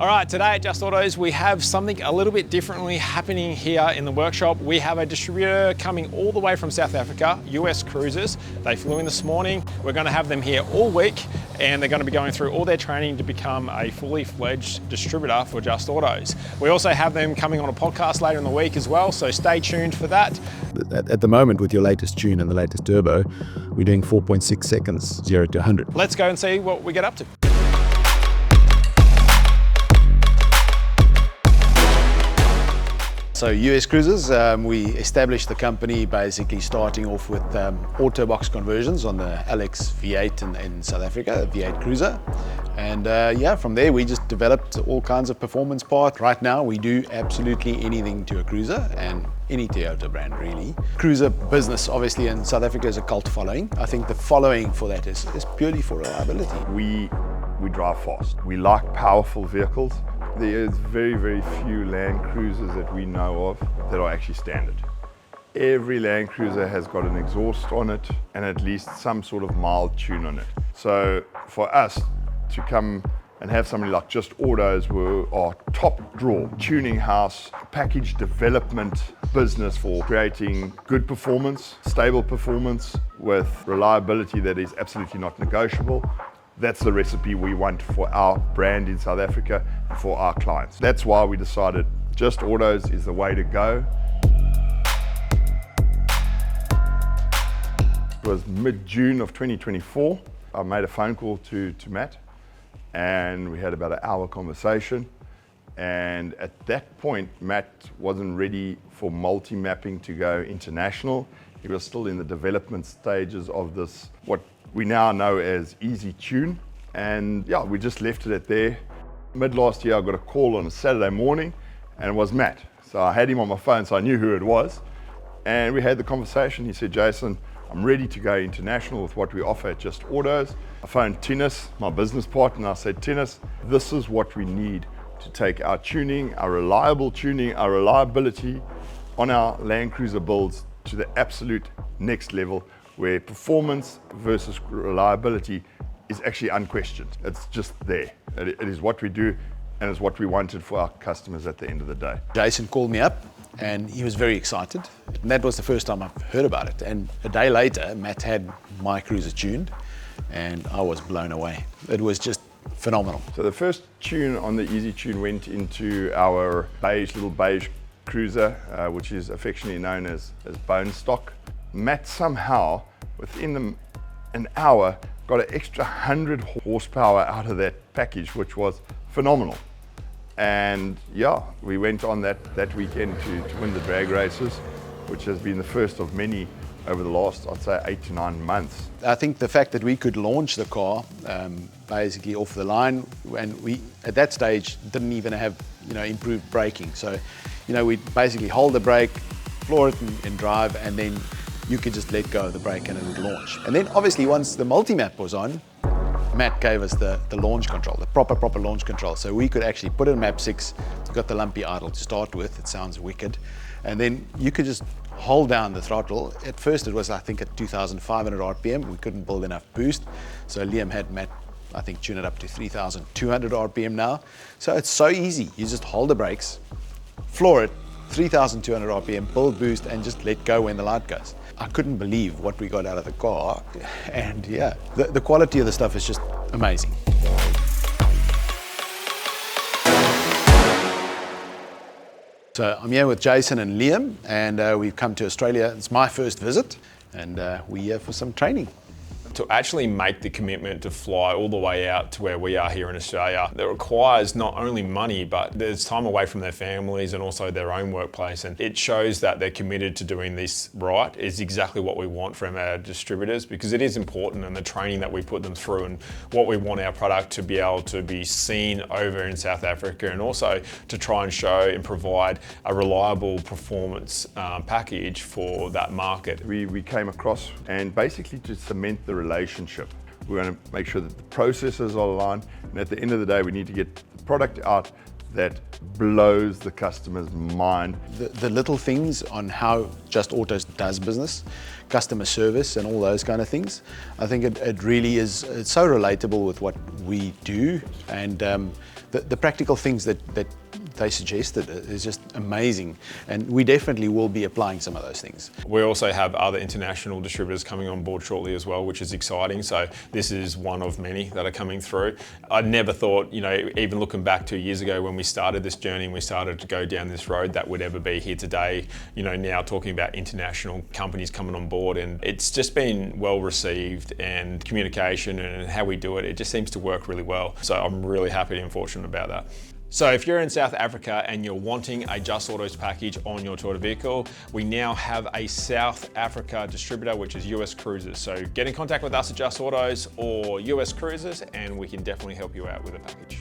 All right, today at Just Autos, we have something a little bit differently happening here in the workshop. We have a distributor coming all the way from South Africa, US Cruisers. They flew in this morning. We're going to have them here all week, and they're going to be going through all their training to become a fully fledged distributor for Just Autos. We also have them coming on a podcast later in the week as well, so stay tuned for that. At the moment, with your latest tune and the latest turbo, we're doing 4.6 seconds, 0 to 100. Let's go and see what we get up to. So US Cruisers, we established the company basically starting off with auto box conversions on the Alex V8 in South Africa, V8 Cruiser. And yeah, from there we just developed all kinds of performance parts. Right now we do absolutely anything to a Cruiser and any Toyota brand really. Cruiser business obviously in South Africa is a cult following. I think the following for that is purely for reliability. We drive fast. We like powerful vehicles. There is very, very few Land Cruisers that we know of that are actually standard. Every Land Cruiser has got an exhaust on it and at least some sort of mild tune on it. So for us to come and have somebody like Just Autos, who are top draw tuning house, package development business for creating good performance, stable performance with reliability that is absolutely not negotiable. That's the recipe we want for our brand in South Africa and for our clients. That's why we decided Just Autos is the way to go. It was mid-June of 2024. I made a phone call to Matt and we had about an hour conversation. And at that point, Matt wasn't ready for multi-mapping to go international. He was still in the development stages of this, what we now know as Easy Tune. And yeah, we just left it at there. Mid last year, I got a call on a Saturday morning and it was Matt. So I had him on my phone, so I knew who it was. And we had the conversation. He said, Jason, I'm ready to go international with what we offer at Just Autos. I phoned Thinus, my business partner, and I said, Thinus, this is what we need to take our tuning, our reliable tuning, our reliability on our Land Cruiser builds to the absolute next level, where performance versus reliability is actually unquestioned. It's just there. It is what we do and it's what we wanted for our customers at the end of the day. Jason called me up and he was very excited. And that was the first time I've heard about it. And a day later, Matt had my Cruiser tuned and I was blown away. It was just phenomenal. So the first tune on the Easy Tune went into our little beige Cruiser, which is affectionately known as Bone Stock. Matt somehow, within an hour, got an extra 100 horsepower out of that package, which was phenomenal. And yeah, we went on that weekend to win the drag races, which has been the first of many over the last, I'd say, 8 to 9 months. I think the fact that we could launch the car basically off the line, and we at that stage didn't even have improved braking. So we basically hold the brake, floor it and drive, and then you could just let go of the brake and it would launch. And then obviously once the multi-map was on, Matt gave us the launch control, the proper launch control. So we could actually put in map 6, got the lumpy idle to start with, it sounds wicked. And then you could just hold down the throttle. At first it was, I think, at 2,500 RPM. We couldn't build enough boost. So Liam had Matt, I think, tune it up to 3,200 RPM now. So it's so easy. You just hold the brakes, floor it, 3,200 RPM, build boost, and just let go when the light goes. I couldn't believe what we got out of the car. And yeah, the quality of the stuff is just amazing. So I'm here with Jason and Liam, and we've come to Australia. It's my first visit, and we're here for some training. To actually make the commitment to fly all the way out to where we are here in Australia, that requires not only money, but there's time away from their families and also their own workplace. And it shows that they're committed to doing this right. Is exactly what we want from our distributors, because it is important, and the training that we put them through and what we want our product to be able to be seen over in South Africa, and also to try and show and provide a reliable performance package for that market. We came across and basically to cement the relationship. We're going to make sure that the processes are aligned, and at the end of the day, we need to get the product out that blows the customer's mind. The little things on how Just Autos does business, customer service and all those kind of things, I think it really is, it's so relatable with what we do, and the practical things that they suggested is just amazing, and we definitely will be applying some of those things. We also have other international distributors coming on board shortly as well, which is exciting. So this is one of many that are coming through. I never thought, even looking back 2 years ago when we started this journey and we started to go down this road, that would ever be here today. Now talking about international companies coming on board, and it's just been well received, and communication and how we do it, it just seems to work really well. So I'm really happy and fortunate about that. So if you're in South Africa and you're wanting a Just Autos package on your Toyota vehicle, we now have a South Africa distributor, which is US Cruisers. So get in contact with us at Just Autos or US Cruisers, and we can definitely help you out with a package.